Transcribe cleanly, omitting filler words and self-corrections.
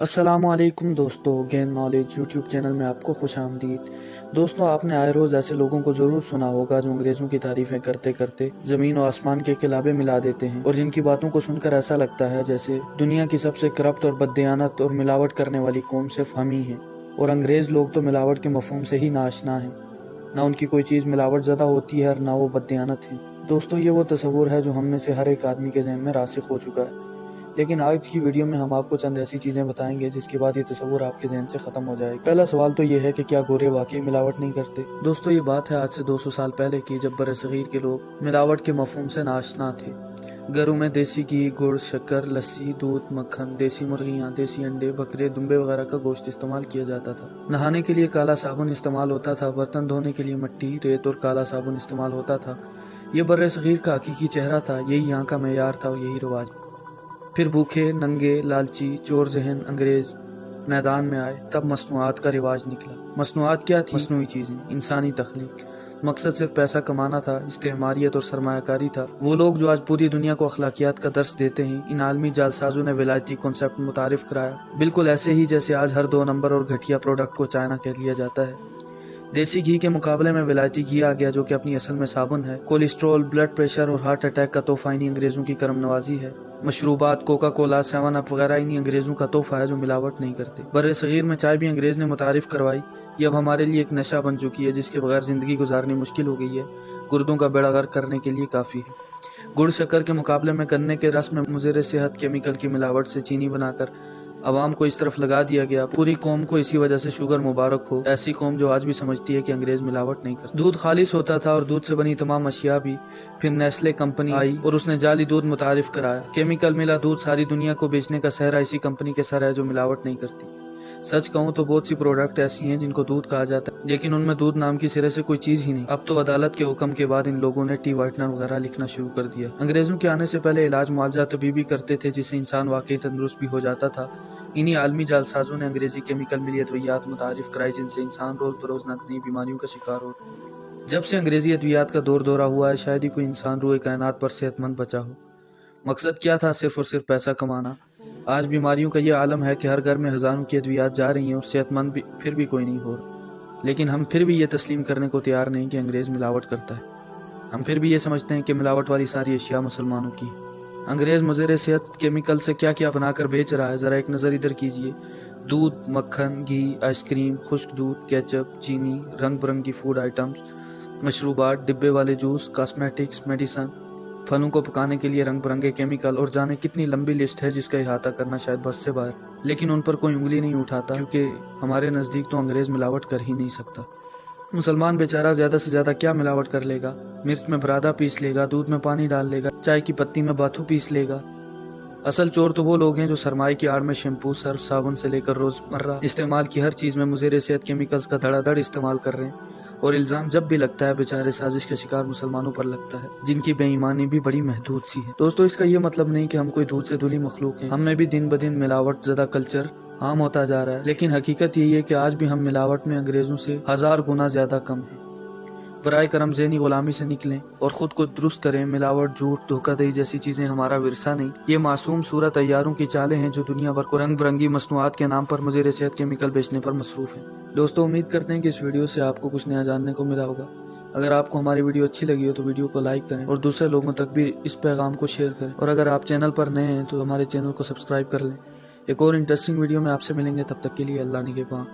अस्सलाम वालेकुम दोस्तों, गेन नॉलेज यूट्यूब चैनल में आपको खुश आमदीद। दोस्तों, आपने आए रोज़ ऐसे लोगों को ज़रूर सुना होगा जो अंग्रेज़ों की तारीफ़ें करते करते ज़मीन और आसमान के खिलाफ़े मिला देते हैं और जिनकी बातों को सुनकर ऐसा लगता है जैसे दुनिया की सबसे करप्ट और बददियानत और मिलावट करने वाली कौम सिर्फ हम ही हैं और अंग्रेज़ लोग तो मिलावट के मफ़हूम से ही नाआशना हैं। ना उनकी कोई चीज़ मिलावट ज़्यादा होती है और ना वो बददियानत है। दोस्तों, ये वो तस्वुर है जो हम में से हर एक आदमी के ज़हन में रासिख हो चुका है। लेकिन आज की वीडियो में हम आपको चंद ऐसी चीज़ें बताएंगे जिसके बाद ये तस्वुर आपके जहन से ख़त्म हो जाएगा। पहला सवाल तो ये है कि क्या गोरे वाकई मिलावट नहीं करते। दोस्तों, ये बात है आज से 200 साल पहले की, जब बरसगीर के लोग मिलावट के मफहूम से नाआशना थे। घरों में देसी घी, गुड़, शक्कर, लस्सी, दूध, मक्खन, देसी मुर्गियाँ, देसी अंडे, बकरे, दुम्बे वगैरह का गोश्त इस्तेमाल किया जाता था। नहाने के लिए काला साबुन इस्तेमाल होता था। बर्तन धोने के लिए मिट्टी, रेत और काला साबुन इस्तेमाल होता था। ये बरसगीर का हकीकी चेहरा था, यही यहाँ का मेयार था और यही रिवाज। फिर भूखे, नंगे, लालची, चोर ज़हन अंग्रेज मैदान में आए, तब मसनूआत का रिवाज निकला। मसनूआत क्या थी? मसनूई चीज़ें, इंसानी तख्लीक। मकसद सिर्फ पैसा कमाना था, इस्तेमारियत और सरमायाकारी था। वो लोग जो आज पूरी दुनिया को अखलाकियात का दर्स देते हैं, इन आलमी जालसाजों ने विलायती कॉन्सेप्ट मुतारिफ कराया, बिल्कुल ऐसे ही जैसे आज हर 2 नंबर और घटिया प्रोडक्ट को चाइना कह लिया जाता है। देसी घी के मुकाबले में विलायती घी आ गया, जो कि अपनी असल में साबुन है। कोलेस्ट्रॉल, ब्लड प्रेशर और हार्ट अटैक का तोहफा इन्हीं अंग्रेज़ों की करम नवाजी है। मशरूबात, कोका कोला, 7 अप वगैरह इन्हीं अंग्रेज़ों का तोहफा है जो मिलावट नहीं करते। बरसगीर में चाय भी अंग्रेज़ ने मुतारिफ करवाई। ये अब हमारे लिए एक नशा बन चुकी है जिसके बगैर ज़िंदगी गुजारनी मुश्किल हो गई है। गुर्दों का बेड़ा गर्क करने के लिए काफ़ी है। गुड़ शक्कर के मुकाबले में गन्ने के रस में मुज़र सेहत केमिकल की मिलावट से चीनी बनाकर अवाम को इस तरफ लगा दिया गया। पूरी कौम को इसी वजह से शुगर मुबारक हो, ऐसी कौम जो आज भी समझती है कि अंग्रेज मिलावट नहीं करते। दूध खालिश होता था और दूध से बनी तमाम अशिया भी। फिर नेस्ले कंपनी आई और उसने जाली दूध मुतारिफ कराया। केमिकल मिला दूध सारी दुनिया को बेचने का सहरा इसी कंपनी के सर है जो मिलावट नहीं करती। सच कहूँ तो बहुत सी प्रोडक्ट ऐसी हैं जिनको दूध कहा जाता है, लेकिन उनमें दूध नाम की सिरे से कोई चीज ही नहीं। अब तो अदालत के हुक्म के बाद इन लोगों ने टी वाइटनर वगैरह लिखना शुरू कर दिया। अंग्रेजों के आने से पहले इलाज मुआवजा तबीबी करते थे जिससे इंसान वाकई तंदुरुस्त भी हो जाता था। इन्हीं आलमी जालसाजों ने अंग्रेजी केमिकल मिली अद्वियात मुतारिफ कराई जिनसे इंसान रोज बरोज नई बीमारियों का शिकार हो। जब से अंग्रेजी अद्वियात का दौर दौरा हुआ है, शायद ही कोई इंसान रूए कायनात पर सेहतमंद बचा हो। मकसद क्या था? सिर्फ और सिर्फ पैसा कमाना। आज बीमारियों का ये आलम है कि हर घर में हज़ारों की अद्वियात जा रही हैं और सेहतमंद भी फिर भी कोई नहीं हो रहा। लेकिन हम फिर भी ये तस्लीम करने को तैयार नहीं कि अंग्रेज़ मिलावट करता है। हम फिर भी ये समझते हैं कि मिलावट वाली सारी अशिया मुसलमानों की। अंग्रेज़ मुज़र सेहत केमिकल से क्या क्या बनाकर बेच रहा है, ज़रा एक नज़र इधर कीजिए। दूध, मक्खन, घी, आइसक्रीम, खुश्क दूध, केचप, चीनी, रंग बिरंगी फूड आइटम्स, मशरूबात, डिब्बे वाले जूस, कॉस्मेटिक्स, मेडिसन, फलों को पकाने के लिए रंग बिरंगे केमिकल और जाने कितनी लंबी लिस्ट है जिसका इहाता करना शायद बस से बाहर। लेकिन उन पर कोई उंगली नहीं उठाता क्योंकि हमारे नज़दीक तो अंग्रेज़ मिलावट कर ही नहीं सकता। मुसलमान बेचारा ज़्यादा से ज़्यादा क्या मिलावट कर लेगा? मिर्च में बरादा पीस लेगा, दूध में पानी डाल लेगा, चाय की पत्ती में बाथू पीस लेगा। असल चोर तो वो लोग हैं जो सरमाई की आड़ में शैम्पू, सर्फ, साबुन से लेकर रोजमर्रा इस्तेमाल की हर चीज़ में मुज़र सेहत केमिकल्स का धड़ाधड़ इस्तेमाल कर रहे हैं। और इल्ज़ाम जब भी लगता है बेचारे साजिश का शिकार मुसलमानों पर लगता है जिनकी बेईमानी भी बड़ी महदूद सी है। दोस्तों, इसका ये मतलब नहीं कि हम कोई दूध से धुली मखलूक हैं। हम में भी दिन ब दिन मिलावट ज़्यादा कल्चर आम होता जा रहा है, लेकिन हकीकत यही है कि आज भी हम मिलावट में अंग्रेज़ों से 1000 गुना ज़्यादा कम हैं। बराए करम ज़हनी गुलामी से निकलें और ख़ुद को दुरुस्त करें। मिलावट, झूठ, धोखाधड़ी जैसी चीज़ें हमारा विरसा नहीं, ये मासूम सूरत तैयारों की चालें हैं जो दुनिया भर को रंग बिरंगी मसनूआत के नाम पर मुज़र सेहत केमिकल बेचने पर मसरूफ़ हैं। दोस्तों, उम्मीद करते हैं कि इस वीडियो से आपको कुछ नया जानने को मिला होगा। अगर आपको हमारी वीडियो अच्छी लगी हो तो वीडियो को लाइक करें और दूसरे लोगों तक भी इस पैगाम को शेयर करें। और अगर आप चैनल पर नए हैं तो हमारे चैनल को सब्सक्राइब कर लें। एक और इंटरेस्टिंग वीडियो में आपसे मिलेंगे, तब तक के लिए अल्लाह निगहबान।